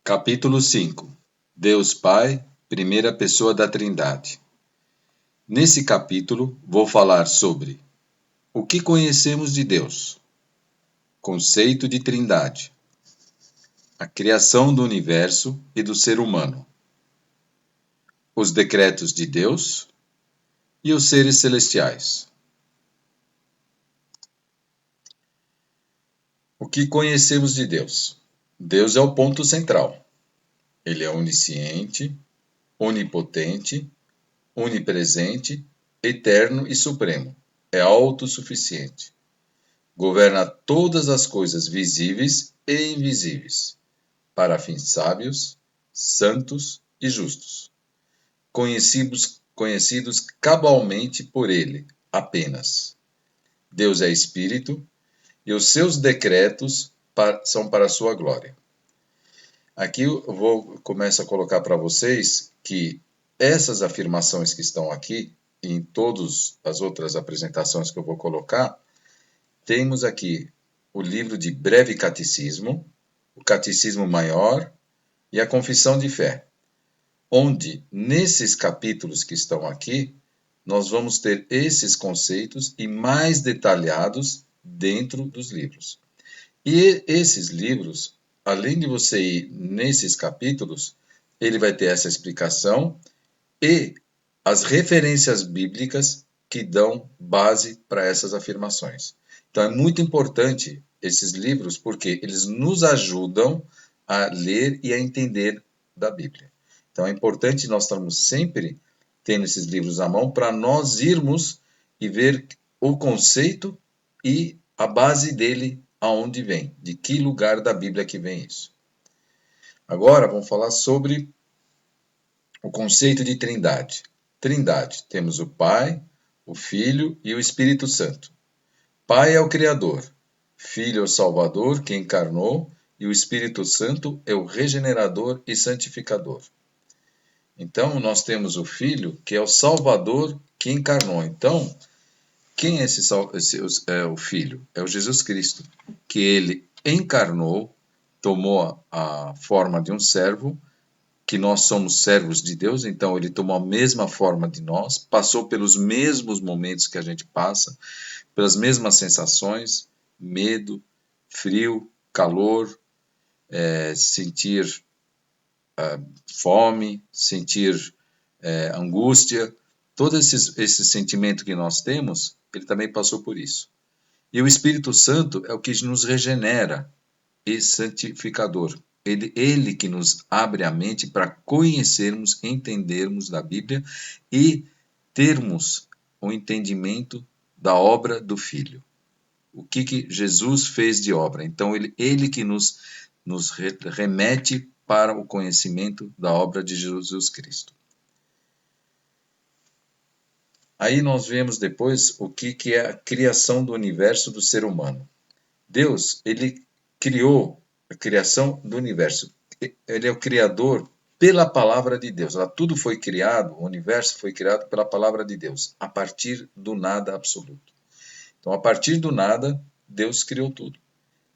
Capítulo 5. Deus Pai, primeira pessoa da Trindade. Nesse capítulo, vou falar sobre o que conhecemos de Deus, conceito de Trindade, a criação do universo e do ser humano, os decretos de Deus e os seres celestiais. O que conhecemos de Deus? Deus é o ponto central. Ele é onisciente, onipotente, onipresente, eterno e supremo. É autossuficiente. Governa todas as coisas visíveis e invisíveis, para fins sábios, santos e justos, conhecidos cabalmente por ele apenas. Deus é Espírito e os seus decretos são para a sua glória. Aqui eu começo a colocar para vocês que essas afirmações que estão aqui, e em todas as outras apresentações que eu vou colocar, temos aqui o livro de Breve Catecismo, o Catecismo Maior e a Confissão de Fé, onde, nesses capítulos que estão aqui, nós vamos ter esses conceitos e mais detalhados dentro dos livros. E esses livros, além de você ir nesses capítulos, ele vai ter essa explicação e as referências bíblicas que dão base para essas afirmações. Então é muito importante esses livros porque eles nos ajudam a ler e a entender da Bíblia. Então é importante nós estarmos sempre tendo esses livros à mão para nós irmos e ver o conceito e a base dele aonde vem, de que lugar da Bíblia que vem isso. Agora vamos falar sobre o conceito de Trindade. Trindade, temos o Pai, o Filho e o Espírito Santo. Pai é o Criador, Filho é o Salvador que encarnou e o Espírito Santo é o regenerador e santificador. Então, nós temos o Filho, que é o Salvador que encarnou. Então, quem é o Filho? É o Jesus Cristo, que ele encarnou, tomou a forma de um servo, que nós somos servos de Deus, então ele tomou a mesma forma de nós, passou pelos mesmos momentos que a gente passa, pelas mesmas sensações, medo, frio, calor, sentir fome, sentir angústia, todo esse sentimento que nós temos, ele também passou por isso. E o Espírito Santo é o que nos regenera e santificador. Ele que nos abre a mente para conhecermos, entendermos da Bíblia e termos o entendimento da obra do Filho. O que Jesus fez de obra. Então, ele que nos remete para o conhecimento da obra de Jesus Cristo. Aí nós vemos depois o que é a criação do universo do ser humano. Deus, ele criou a criação do universo. Ele é o criador pela palavra de Deus. Tudo foi criado, o universo foi criado pela palavra de Deus, a partir do nada absoluto. Então, a partir do nada, Deus criou tudo.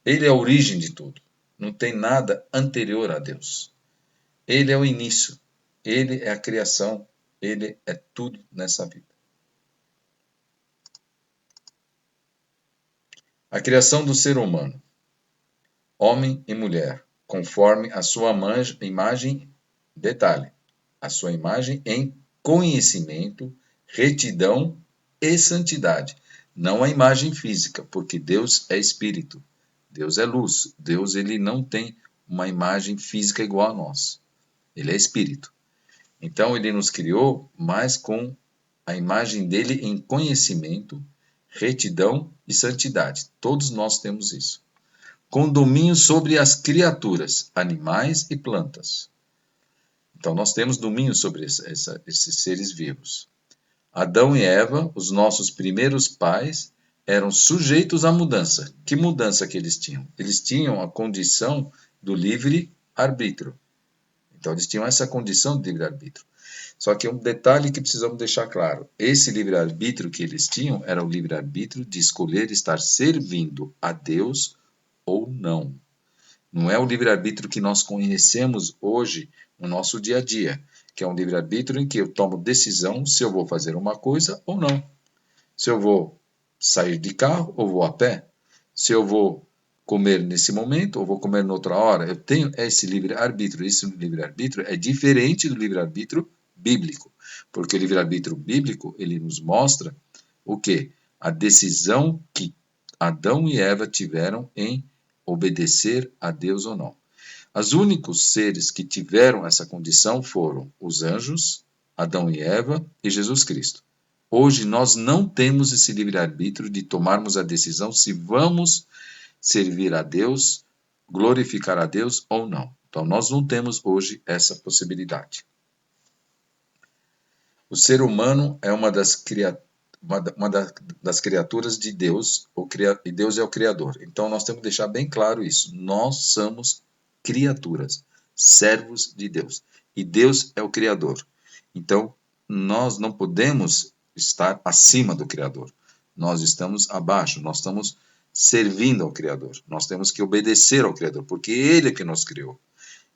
Ele é a origem de tudo. Não tem nada anterior a Deus. Ele é o início. Ele é a criação. Ele é tudo nessa vida. A criação do ser humano, homem e mulher, conforme a sua imagem, detalhe, a sua imagem em conhecimento, retidão e santidade. Não a imagem física, porque Deus é espírito, Deus é luz, Deus ele não tem uma imagem física igual a nós, ele é espírito. Então ele nos criou, mas com a imagem dele em conhecimento, retidão e santidade. Todos nós temos isso. Com domínio sobre as criaturas, animais e plantas. Então, nós temos domínio sobre esses seres vivos. Adão e Eva, os nossos primeiros pais, eram sujeitos à mudança. Que mudança que eles tinham? Eles tinham a condição do livre-arbítrio. Então, eles tinham essa condição de livre-arbítrio. Só que um detalhe que precisamos deixar claro. Esse livre-arbítrio que eles tinham era o livre-arbítrio de escolher estar servindo a Deus ou não. Não é o livre-arbítrio que nós conhecemos hoje no nosso dia a dia, que é um livre-arbítrio em que eu tomo decisão se eu vou fazer uma coisa ou não. Se eu vou sair de carro ou vou a pé. Se eu vou comer nesse momento ou vou comer noutra hora. Eu tenho esse livre-arbítrio. Esse livre-arbítrio é diferente do livre-arbítrio bíblico, porque o livre-arbítrio bíblico, ele nos mostra o quê? A decisão que Adão e Eva tiveram em obedecer a Deus ou não. Os únicos seres que tiveram essa condição foram os anjos, Adão e Eva e Jesus Cristo. Hoje nós não temos esse livre-arbítrio de tomarmos a decisão se vamos servir a Deus, glorificar a Deus ou não. Então nós não temos hoje essa possibilidade. O ser humano é uma das criaturas de Deus, e Deus é o Criador. Então nós temos que deixar bem claro isso. Nós somos criaturas, servos de Deus. E Deus é o Criador. Então nós não podemos estar acima do Criador. Nós estamos abaixo, nós estamos servindo ao Criador. Nós temos que obedecer ao Criador, porque Ele é que nos criou.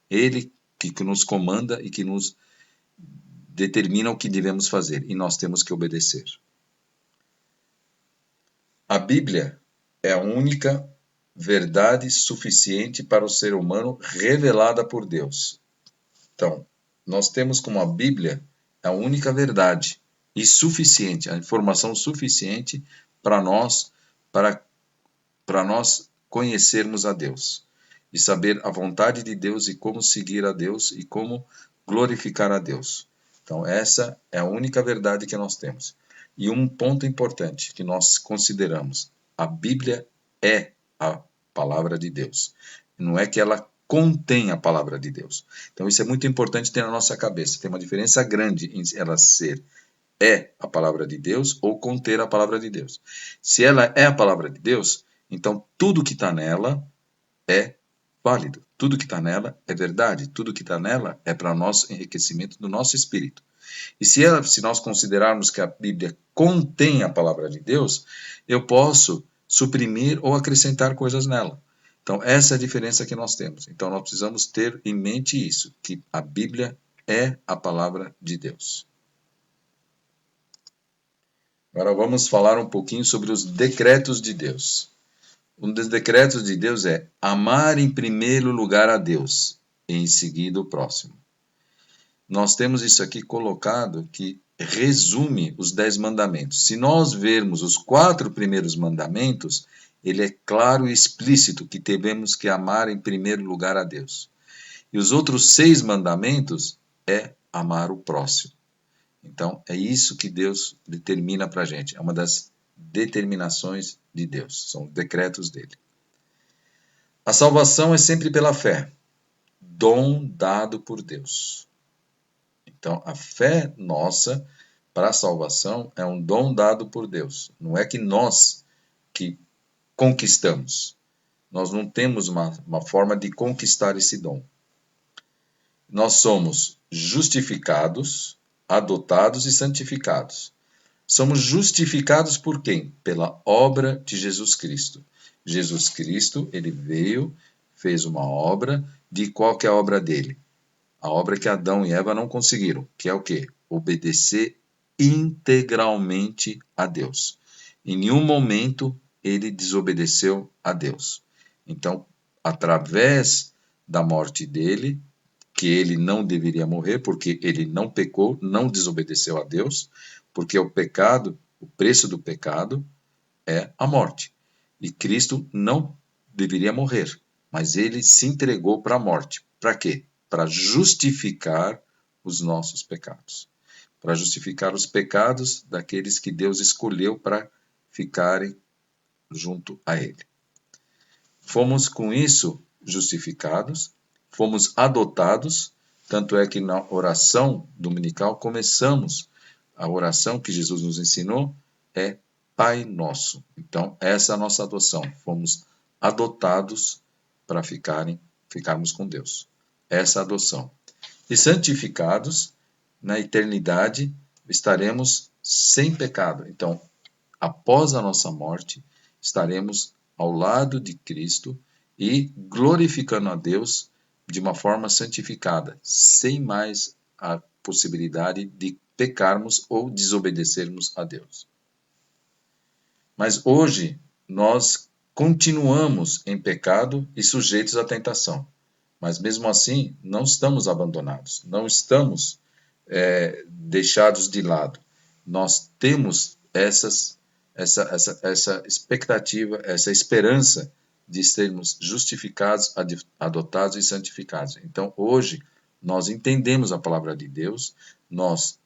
Ele que nos comanda e que nos determina o que devemos fazer, e nós temos que obedecer. A Bíblia é a única verdade suficiente para o ser humano revelada por Deus. Então, nós temos como a Bíblia a única verdade e suficiente, a informação suficiente para nós conhecermos a Deus e saber a vontade de Deus e como seguir a Deus e como glorificar a Deus. Então, essa é a única verdade que nós temos. E um ponto importante que nós consideramos: a Bíblia é a palavra de Deus. Não é que ela contém a palavra de Deus. Então, isso é muito importante ter na nossa cabeça. Tem uma diferença grande em ela ser a palavra de Deus ou conter a palavra de Deus. Se ela é a palavra de Deus, então tudo que está nela é válido. Tudo que está nela é verdade. Tudo que está nela é para nosso enriquecimento do nosso espírito. E se nós considerarmos que a Bíblia contém a palavra de Deus, eu posso suprimir ou acrescentar coisas nela. Então, essa é a diferença que nós temos. Então, nós precisamos ter em mente isso, que a Bíblia é a palavra de Deus. Agora vamos falar um pouquinho sobre os decretos de Deus. Um dos decretos de Deus é amar em primeiro lugar a Deus e em seguida o próximo. Nós temos isso aqui colocado que resume os 10 mandamentos. Se nós vermos os 4 primeiros mandamentos, ele é claro e explícito que devemos que amar em primeiro lugar a Deus. E os outros 6 mandamentos é amar o próximo. Então, é isso que Deus determina para a gente. É uma das determinações de Deus. São os decretos dele. A salvação é sempre pela fé. Dom dado por Deus. Então, a fé nossa para a salvação é um dom dado por Deus. Não é que nós que conquistamos. Nós não temos uma forma de conquistar esse dom. Nós somos justificados, adotados e santificados. Somos justificados por quem? Pela obra de Jesus Cristo. Jesus Cristo, ele veio, fez uma obra, de qual que é a obra dele? A obra que Adão e Eva não conseguiram, que é o quê? Obedecer integralmente a Deus. Em nenhum momento ele desobedeceu a Deus. Então, através da morte dele, que ele não deveria morrer, porque ele não pecou, não desobedeceu a Deus, porque o pecado, o preço do pecado é a morte. E Cristo não deveria morrer, mas ele se entregou para a morte. Para quê? Para justificar os nossos pecados. Para justificar os pecados daqueles que Deus escolheu para ficarem junto a ele. Fomos com isso justificados, fomos adotados, tanto é que na oração dominical começamos, a oração que Jesus nos ensinou é Pai Nosso. Então, essa é a nossa adoção. Fomos adotados para ficarmos com Deus. Essa é a adoção. E santificados, na eternidade, estaremos sem pecado. Então, após a nossa morte, estaremos ao lado de Cristo e glorificando a Deus de uma forma santificada, sem mais a possibilidade de pecarmos ou desobedecermos a Deus. Mas hoje nós continuamos em pecado e sujeitos à tentação. Mas mesmo assim, não estamos abandonados, não estamos deixados de lado. Nós temos essa expectativa, essa esperança de sermos justificados, adotados e santificados. Então, hoje, nós entendemos a palavra de Deus, nós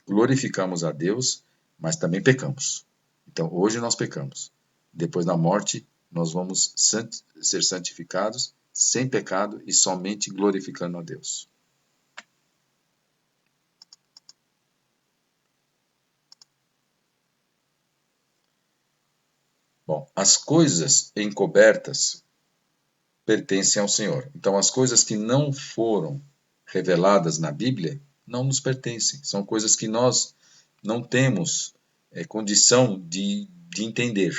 glorificamos a Deus, mas também pecamos. Então, hoje nós pecamos. Depois da morte, nós vamos ser santificados, sem pecado e somente glorificando a Deus. Bom, as coisas encobertas pertencem ao Senhor. Então, as coisas que não foram reveladas na Bíblia não nos pertencem. São coisas que nós não temos condição de entender.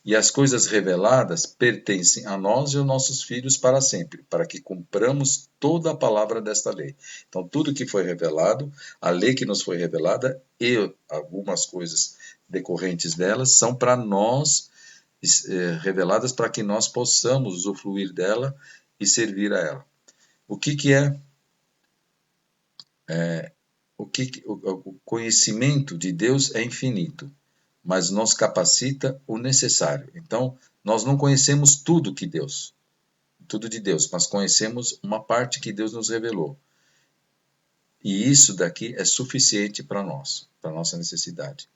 E as coisas reveladas pertencem a nós e aos nossos filhos para sempre, para que cumpramos toda a palavra desta lei. Então, tudo que foi revelado, a lei que nos foi revelada e algumas coisas decorrentes delas são para nós, reveladas para que nós possamos usufruir dela e servir a ela. O conhecimento de Deus é infinito, mas nos capacita o necessário. Então, nós não conhecemos tudo de Deus, mas conhecemos uma parte que Deus nos revelou. E isso daqui é suficiente para nós, para nossa necessidade.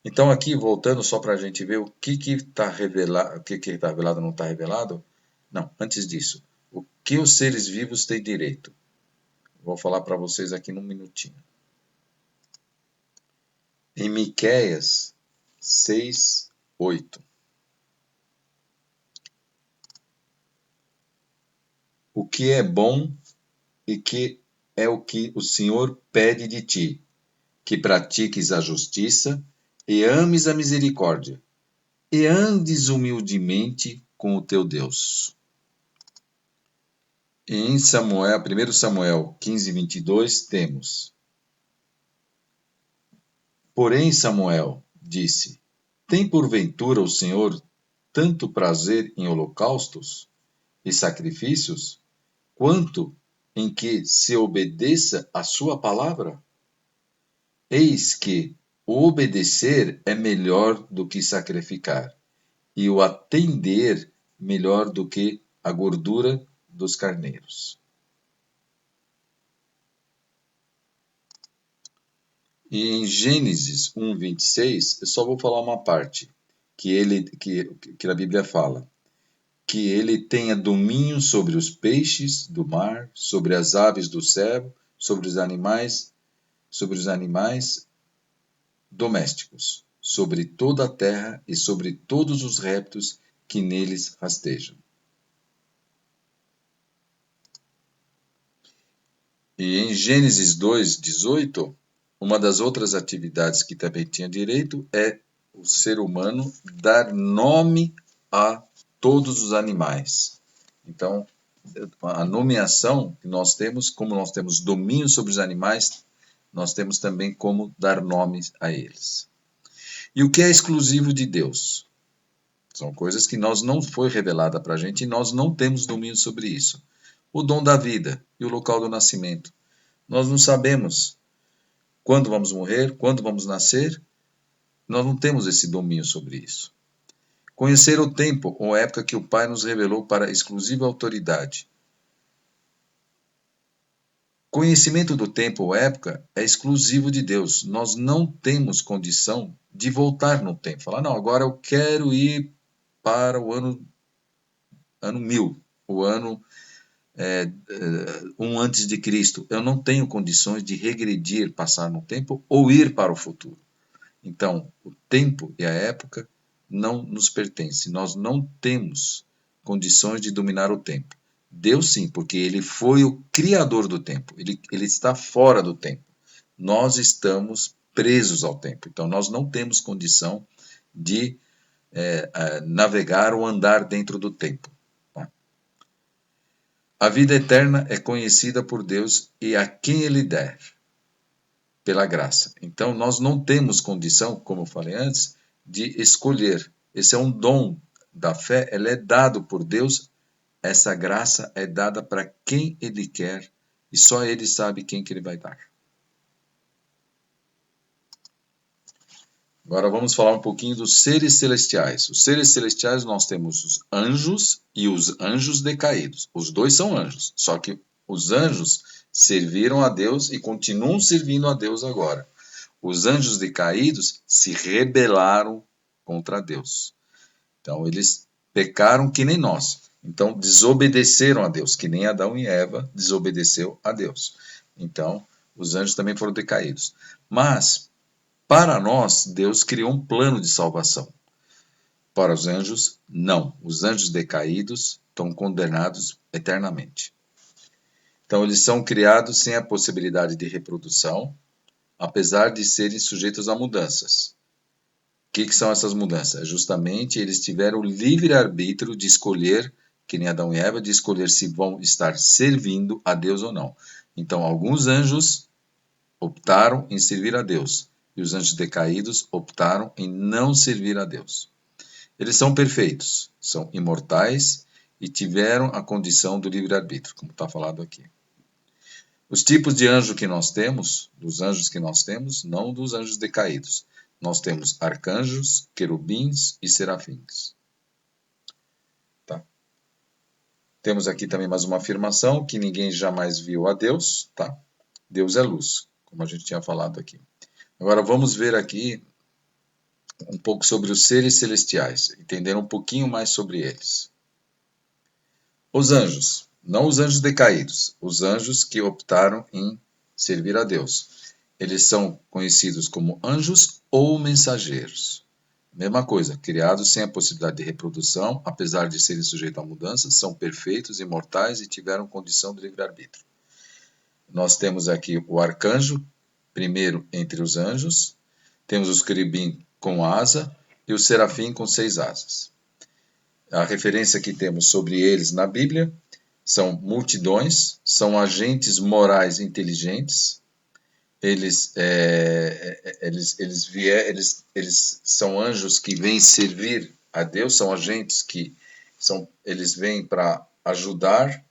Então, aqui, voltando só para a gente ver o que está revelado, o que está revelado ou não está revelado. Não, antes disso, o que os seres vivos têm direito? Vou falar para vocês aqui num minutinho. Em Miqueias 6:8. O que é bom e que é o que o Senhor pede de ti, que pratiques a justiça e ames a misericórdia, e andes humildemente com o teu Deus. Em 1 Samuel 15:22, temos: Porém Samuel disse: Tem porventura o Senhor tanto prazer em holocaustos e sacrifícios, quanto em que se obedeça a sua palavra? Eis que o obedecer é melhor do que sacrificar, e o atender melhor do que a gordura dos carneiros. E em Gênesis 1:26, eu só vou falar uma parte, que a Bíblia fala: que ele tenha domínio sobre os peixes do mar, sobre as aves do céu, sobre os animais domésticos, sobre toda a terra e sobre todos os répteis que neles rastejam. E em Gênesis 2:18, uma das outras atividades que também tinha direito é o ser humano dar nome a todos os animais. Então, a nomeação que nós temos, como nós temos domínio sobre os animais, nós temos também como dar nomes a eles. E o que é exclusivo de Deus? São coisas que não foi revelada para a gente e nós não temos domínio sobre isso. O dom da vida e o local do nascimento. Nós não sabemos quando vamos morrer, quando vamos nascer. Nós não temos esse domínio sobre isso. Conhecer o tempo ou época que o Pai nos revelou para exclusiva autoridade. Conhecimento do tempo ou época é exclusivo de Deus. Nós não temos condição de voltar no tempo. Falar, não, agora eu quero ir para o ano 1000, o ano 1 antes de Cristo. Eu não tenho condições de regredir, passar no tempo ou ir para o futuro. Então, o tempo e a época não nos pertencem. Nós não temos condições de dominar o tempo. Deus sim, porque ele foi o criador do tempo. Ele está fora do tempo. Nós estamos presos ao tempo. Então, nós não temos condição de navegar ou andar dentro do tempo. Tá? A vida eterna é conhecida por Deus e a quem Ele der, pela graça. Então, nós não temos condição, como eu falei antes, de escolher. Esse é um dom da fé, ela é dado por Deus. Essa graça é dada para quem Ele quer e só Ele sabe quem que Ele vai dar. Agora vamos falar um pouquinho dos seres celestiais. Os seres celestiais nós temos os anjos e os anjos decaídos. Os dois são anjos, só que os anjos serviram a Deus e continuam servindo a Deus agora. Os anjos decaídos se rebelaram contra Deus. Então eles pecaram que nem nós. Então desobedeceram a Deus, que nem Adão e Eva desobedeceu a Deus. Então os anjos também foram decaídos. Mas para nós, Deus criou um plano de salvação. Para os anjos, não. Os anjos decaídos estão condenados eternamente. Então, eles são criados sem a possibilidade de reprodução, apesar de serem sujeitos a mudanças. O que são essas mudanças? Justamente, eles tiveram o livre-arbítrio de escolher, que nem Adão e Eva, de escolher se vão estar servindo a Deus ou não. Então, alguns anjos optaram em servir a Deus. E os anjos decaídos optaram em não servir a Deus. Eles são perfeitos, são imortais e tiveram a condição do livre-arbítrio, como está falado aqui. Os tipos de anjo que nós temos, dos anjos que nós temos, não dos anjos decaídos. Nós temos arcanjos, querubins e serafins. Tá? Temos aqui também mais uma afirmação, que ninguém jamais viu a Deus. Tá? Deus é luz, como a gente tinha falado aqui. Agora vamos ver aqui um pouco sobre os seres celestiais, entender um pouquinho mais sobre eles. Os anjos, não os anjos decaídos, os anjos que optaram em servir a Deus. Eles são conhecidos como anjos ou mensageiros. Mesma coisa, criados sem a possibilidade de reprodução, apesar de serem sujeitos a mudanças, são perfeitos, imortais e tiveram condição de livre-arbítrio. Nós temos aqui o arcanjo, primeiro entre os anjos, temos os querubim com asa e o serafim com 6 asas. A referência que temos sobre eles na Bíblia são multidões, são agentes morais inteligentes, eles são anjos que vêm servir a Deus, são agentes que eles vêm para ajudar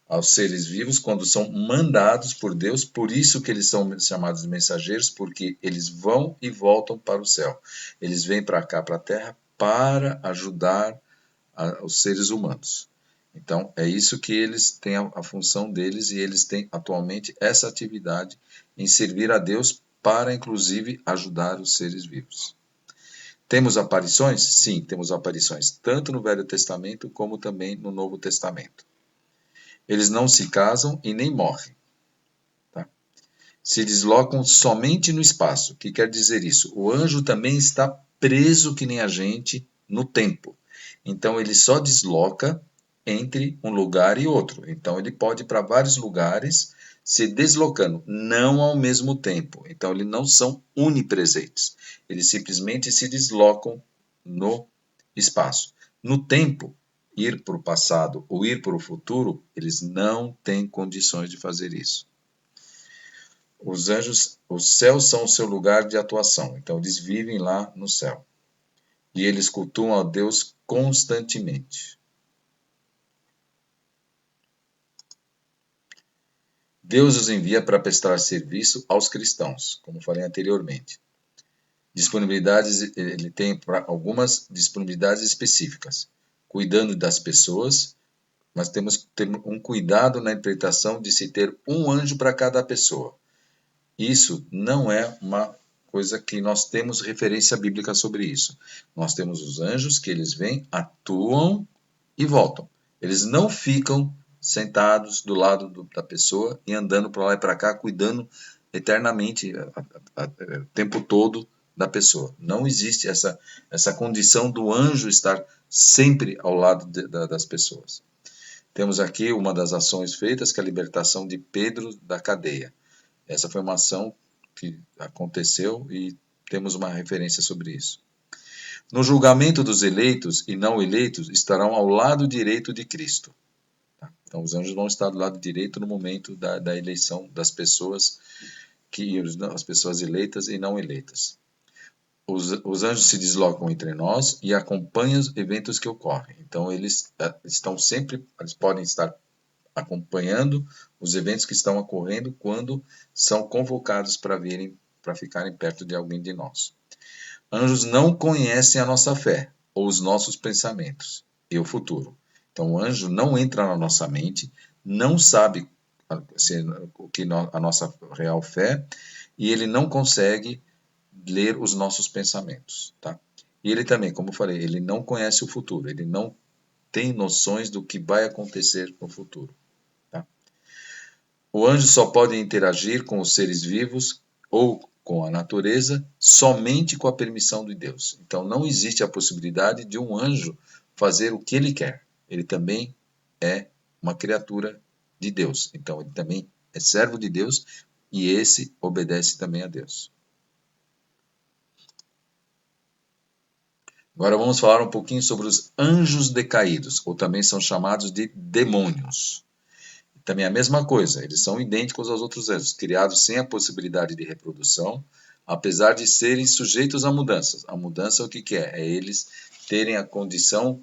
aos seres vivos quando são mandados por Deus, por isso que eles são chamados de mensageiros, porque eles vão e voltam para o céu. Eles vêm para cá, para a terra, para ajudar os seres humanos. Então, é isso que eles têm a função deles e eles têm atualmente essa atividade em servir a Deus para, inclusive, ajudar os seres vivos. Temos aparições? Sim, temos aparições, tanto no Velho Testamento como também no Novo Testamento. Eles não se casam e nem morrem. Tá? Se deslocam somente no espaço. O que quer dizer isso? O anjo também está preso, que nem a gente, no tempo. Então, ele só desloca entre um lugar e outro. Então, ele pode ir para vários lugares se deslocando, não ao mesmo tempo. Então, eles não são onipresentes. Eles simplesmente se deslocam no espaço. No tempo, ir para o passado ou ir para o futuro, eles não têm condições de fazer isso. Os anjos, os céus são o seu lugar de atuação, então eles vivem lá no céu. E eles cultuam a Deus constantemente. Deus os envia para prestar serviço aos cristãos, como falei anteriormente. Disponibilidades, ele tem algumas disponibilidades específicas, cuidando das pessoas, mas temos que ter um cuidado na interpretação de se ter um anjo para cada pessoa. Isso não é uma coisa que nós temos referência bíblica sobre isso. Nós temos os anjos que eles vêm, atuam e voltam. Eles não ficam sentados do lado da pessoa e andando para lá e para cá, cuidando eternamente, o tempo todo da pessoa. Não existe essa condição do anjo estar sempre ao lado das pessoas. Temos aqui uma das ações feitas, que é a libertação de Pedro da cadeia. Essa foi uma ação que aconteceu e temos uma referência sobre isso. No julgamento dos eleitos e não eleitos estarão ao lado direito de Cristo. Tá? Então, os anjos vão estar do lado direito no momento da eleição das pessoas, as pessoas eleitas e não eleitas. Os anjos se deslocam entre nós e acompanham os eventos que ocorrem. Então, eles podem estar acompanhando os eventos que estão ocorrendo quando são convocados para ficarem perto de alguém de nós. Anjos não conhecem a nossa fé ou os nossos pensamentos e o futuro. Então, o anjo não entra na nossa mente, não sabe o que a nossa real fé, e ele não consegue ler os nossos pensamentos, tá? E ele também, como eu falei, ele não conhece o futuro, ele não tem noções do que vai acontecer no futuro, tá? O anjo só pode interagir com os seres vivos ou com a natureza somente com a permissão de Deus. Então não existe a possibilidade de um anjo fazer o que ele quer. Ele também é uma criatura de Deus. Então ele também é servo de Deus e esse obedece também a Deus. Agora vamos falar um pouquinho sobre os anjos decaídos, ou também são chamados de demônios. Também é a mesma coisa, eles são idênticos aos outros anjos, criados sem a possibilidade de reprodução, apesar de serem sujeitos a mudanças. A mudança o que é? É eles terem a condição,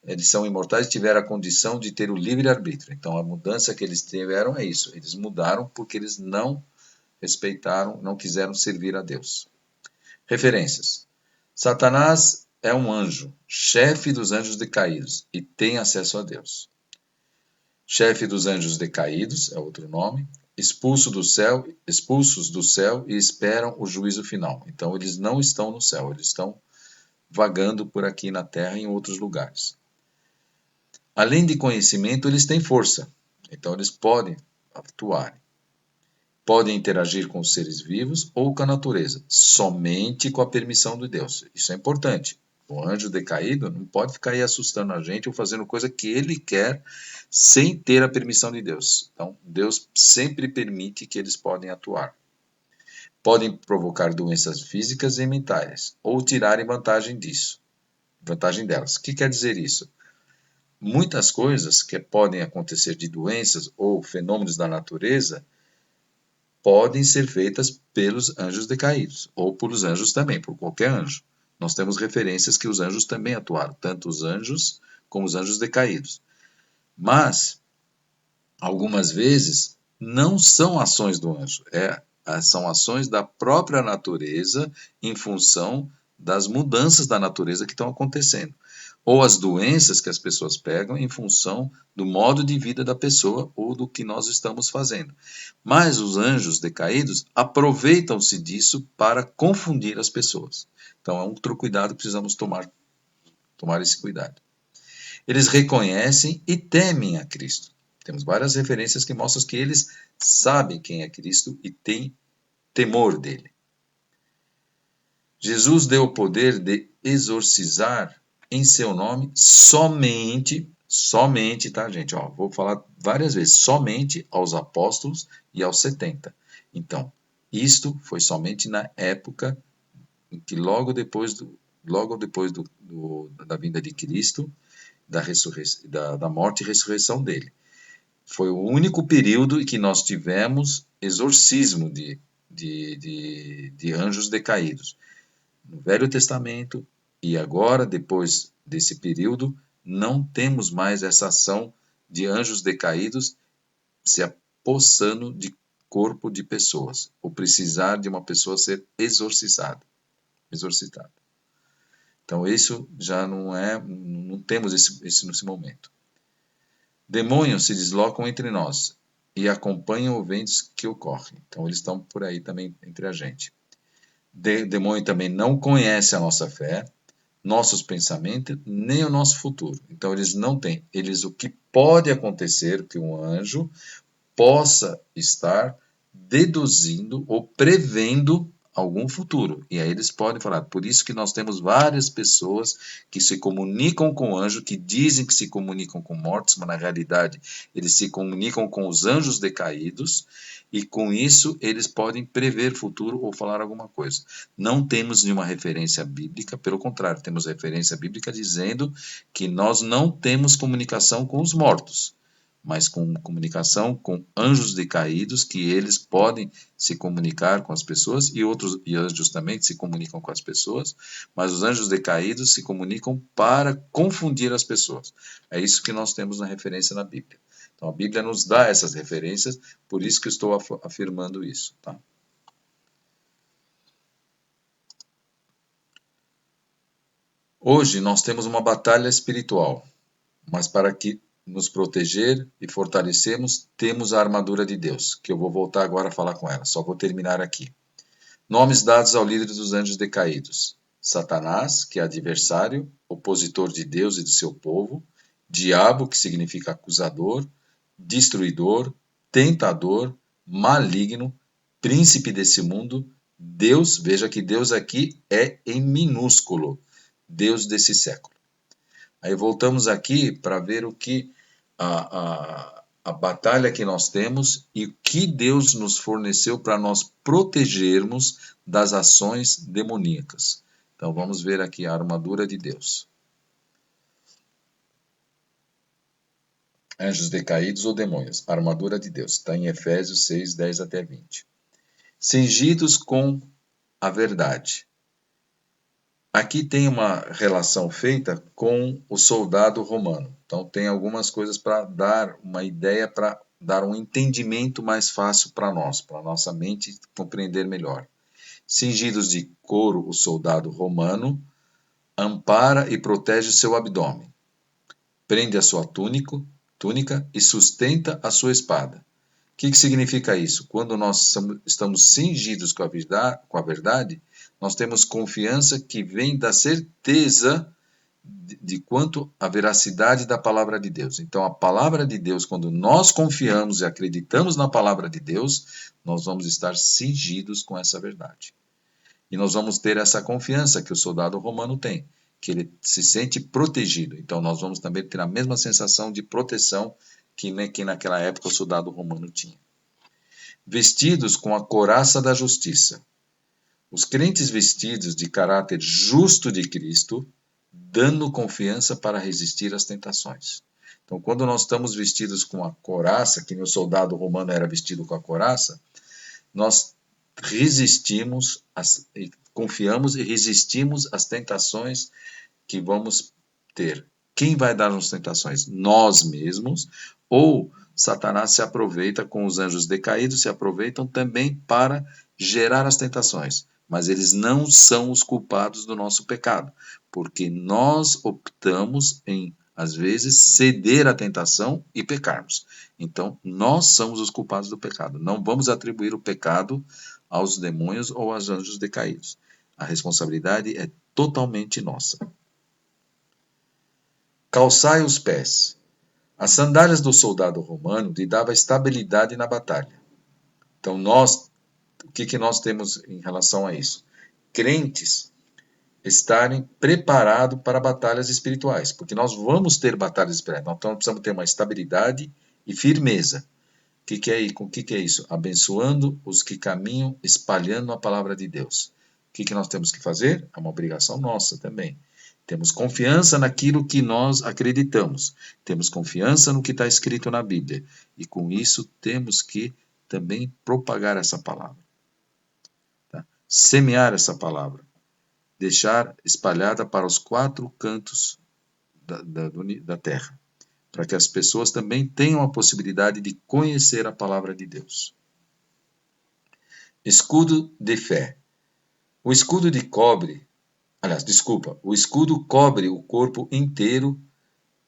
eles são imortais e tiveram a condição de ter o livre-arbítrio. Então a mudança que eles tiveram é isso, eles mudaram porque eles não respeitaram, não quiseram servir a Deus. Referências. Satanás é um anjo, chefe dos anjos decaídos, e tem acesso a Deus. Chefe dos anjos decaídos é outro nome, expulsos do céu e esperam o juízo final. Então eles não estão no céu, eles estão vagando por aqui na terra e em outros lugares. Além de conhecimento, eles têm força. Então eles podem atuar. Podem interagir com os seres vivos ou com a natureza, somente com a permissão de Deus. Isso é importante. O anjo decaído não pode ficar aí assustando a gente ou fazendo coisa que ele quer sem ter a permissão de Deus. Então, Deus sempre permite que eles podem atuar. Podem provocar doenças físicas e mentais ou tirarem vantagem delas. O que quer dizer isso? Muitas coisas que podem acontecer de doenças ou fenômenos da natureza podem ser feitas pelos anjos decaídos, ou pelos anjos também, por qualquer anjo. Nós temos referências que os anjos também atuaram, tanto os anjos como os anjos decaídos. Mas, algumas vezes, não são ações do anjo, são ações da própria natureza em função das mudanças da natureza que estão acontecendo. Ou as doenças que as pessoas pegam em função do modo de vida da pessoa ou do que nós estamos fazendo. Mas os anjos decaídos aproveitam-se disso para confundir as pessoas. Então é um outro cuidado que precisamos tomar esse cuidado. Eles reconhecem e temem a Cristo. Temos várias referências que mostram que eles sabem quem é Cristo e têm temor dele. Jesus deu o poder de exorcizar em seu nome somente, tá, gente? Ó, vou falar várias vezes, somente aos apóstolos e aos 70. Então, isto foi somente na época em que logo depois da vinda de Cristo, da morte e ressurreição dele. Foi o único período em que nós tivemos exorcismo de anjos decaídos. No Velho Testamento e agora, depois desse período, não temos mais essa ação de anjos decaídos se apossando de corpo de pessoas, ou precisar de uma pessoa ser exorcizada. Então isso já não temos isso nesse momento. Demônios se deslocam entre nós e acompanham eventos que ocorrem. Então eles estão por aí também entre a gente. Demônio também não conhece a nossa fé, nossos pensamentos, nem o nosso futuro. Então eles não têm. O que pode acontecer que um anjo possa estar deduzindo ou prevendo algum futuro. E aí eles podem falar. Por isso que nós temos várias pessoas que se comunicam com o anjo, que dizem que se comunicam com mortos, mas na realidade eles se comunicam com os anjos decaídos. e com isso eles podem prever futuro ou falar alguma coisa. Não temos nenhuma referência bíblica, pelo contrário, temos referência bíblica dizendo que nós não temos comunicação com os mortos, mas com comunicação com anjos decaídos, que eles podem se comunicar com as pessoas, e outros e anjos também se comunicam com as pessoas, mas os anjos decaídos se comunicam para confundir as pessoas. É isso que nós temos na referência na Bíblia. Então a Bíblia nos dá essas referências, por isso que eu estou afirmando isso, tá? Hoje nós temos uma batalha espiritual, mas para que nos proteger e fortalecermos, temos a armadura de Deus, que eu vou voltar agora a falar com ela, só vou terminar aqui. Nomes dados ao líder dos anjos decaídos: Satanás, que é adversário, opositor de Deus e do seu povo; Diabo, que significa acusador, destruidor, tentador, maligno, príncipe desse mundo; Deus, veja que Deus aqui é em minúsculo, Deus desse século. Aí voltamos aqui para ver o que a batalha que nós temos e o que Deus nos forneceu para nós protegermos das ações demoníacas. Então vamos ver aqui a armadura de Deus. Anjos decaídos ou demônios, a armadura de Deus, está em Efésios 6, 10 até 20. Cingidos com a verdade. Aqui tem uma relação feita com o soldado romano. Então tem algumas coisas para dar uma ideia, para dar um entendimento mais fácil para nós, para nossa mente compreender melhor. Cingidos de couro, o soldado romano ampara e protege o seu abdômen, prende a sua túnica e sustenta a sua espada. O que significa isso? Quando nós estamos cingidos com a verdade, nós temos confiança que vem da certeza de quanto a veracidade da palavra de Deus. Então, a palavra de Deus, quando nós confiamos e acreditamos na palavra de Deus, nós vamos estar cingidos com essa verdade. E nós vamos ter essa confiança que o soldado romano tem, que ele se sente protegido. Então, nós vamos também ter a mesma sensação de proteção que naquela época o soldado romano tinha. Vestidos com a couraça da justiça. Os crentes vestidos de caráter justo de Cristo, dando confiança para resistir às tentações. Então, quando nós estamos vestidos com a couraça, que o soldado romano era vestido com a couraça, nós resistimos, confiamos e resistimos às tentações que vamos ter. Quem vai dar as tentações? Nós mesmos, ou Satanás se aproveita com os anjos decaídos, se aproveitam também para gerar as tentações. Mas eles não são os culpados do nosso pecado, porque nós optamos em, às vezes, ceder à tentação e pecarmos. Então, nós somos os culpados do pecado. Não vamos atribuir o pecado aos demônios ou aos anjos decaídos. A responsabilidade é totalmente nossa. Calçai os pés. As sandálias do soldado romano lhe davam estabilidade na batalha. Então, o que nós temos em relação a isso? Crentes estarem preparados para batalhas espirituais, porque nós vamos ter batalhas espirituais, então precisamos ter uma estabilidade e firmeza. O que é isso? Abençoando os que caminham, espalhando a palavra de Deus. O que nós temos que fazer? É uma obrigação nossa também. Temos confiança naquilo que nós acreditamos. Temos confiança no que está escrito na Bíblia. E com isso temos que também propagar essa palavra. Tá? Semear essa palavra. Deixar espalhada para os 4 cantos da terra. Para que as pessoas também tenham a possibilidade de conhecer a palavra de Deus. Escudo de fé. O escudo cobre o corpo inteiro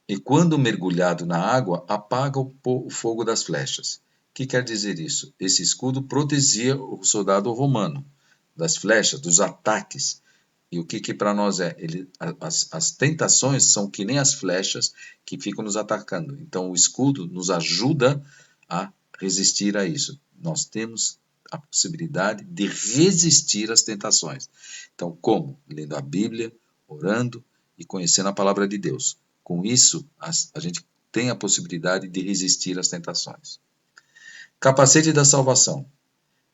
e, quando mergulhado na água, apaga o fogo das flechas. O que quer dizer isso? Esse escudo protegia o soldado romano das flechas, dos ataques. E o que para nós é? As tentações são que nem as flechas que ficam nos atacando. Então, o escudo nos ajuda a resistir a isso. Nós temos a possibilidade de resistir às tentações. Então, como? Lendo a Bíblia, orando e conhecendo a palavra de Deus. Com isso, a gente tem a possibilidade de resistir às tentações. Capacete da salvação.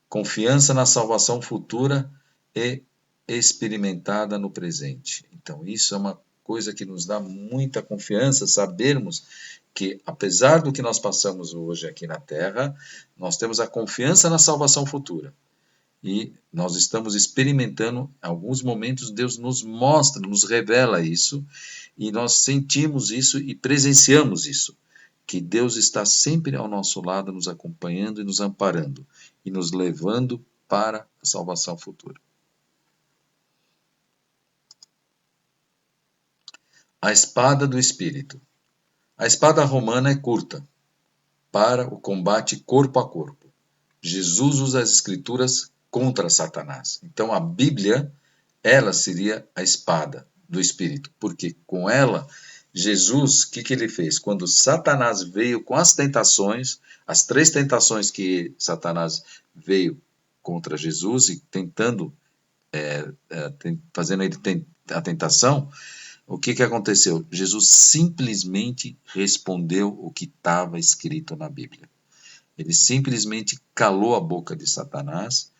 Confiança na salvação futura e experimentada no presente. Então, isso é uma coisa que nos dá muita confiança, sabermos que, apesar do que nós passamos hoje aqui na Terra, nós temos a confiança na salvação futura. E nós estamos experimentando, em alguns momentos, Deus nos mostra, nos revela isso, e nós sentimos isso e presenciamos isso, que Deus está sempre ao nosso lado, nos acompanhando e nos amparando, e nos levando para a salvação futura. A espada do Espírito. A espada romana é curta, para o combate corpo a corpo. Jesus usa as Escrituras contra Satanás. Então a Bíblia, ela seria a espada do Espírito, porque com ela, Jesus, o que ele fez? Quando Satanás veio com as tentações, as 3 tentações que Satanás veio contra Jesus e tentando, fazendo ele a tentação, o que aconteceu? Jesus simplesmente respondeu o que estava escrito na Bíblia. Ele simplesmente calou a boca de Satanás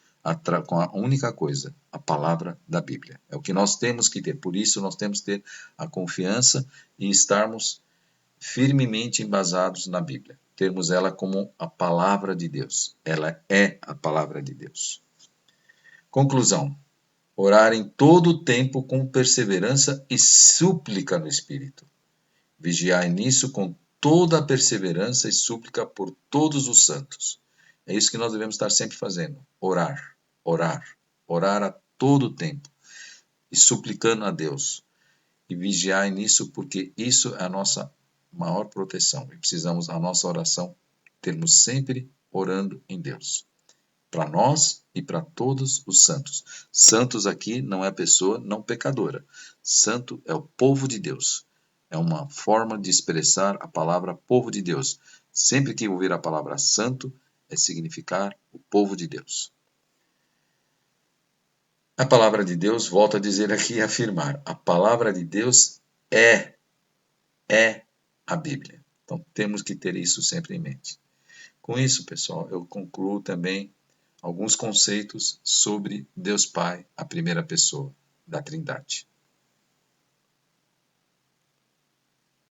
com a única coisa, a palavra da Bíblia. É o que nós temos que ter. Por isso, nós temos que ter a confiança em estarmos firmemente embasados na Bíblia. Termos ela como a palavra de Deus. Ela é a palavra de Deus. Conclusão. Orar em todo o tempo com perseverança e súplica no Espírito. Vigiai nisso com toda a perseverança e súplica por todos os santos. É isso que nós devemos estar sempre fazendo. Orar, orar, orar a todo tempo. E suplicando a Deus. E vigiai nisso porque isso é a nossa maior proteção. E precisamos, a nossa oração, termos sempre orando em Deus. Para nós e para todos os santos. Santos aqui não é pessoa não pecadora. Santo é o povo de Deus. É uma forma de expressar a palavra povo de Deus. Sempre que ouvir a palavra santo, é significar o povo de Deus. A palavra de Deus, volto a dizer aqui e afirmar, a palavra de Deus é a Bíblia. Então temos que ter isso sempre em mente. Com isso, pessoal, eu concluo também alguns conceitos sobre Deus Pai, a primeira pessoa da Trindade.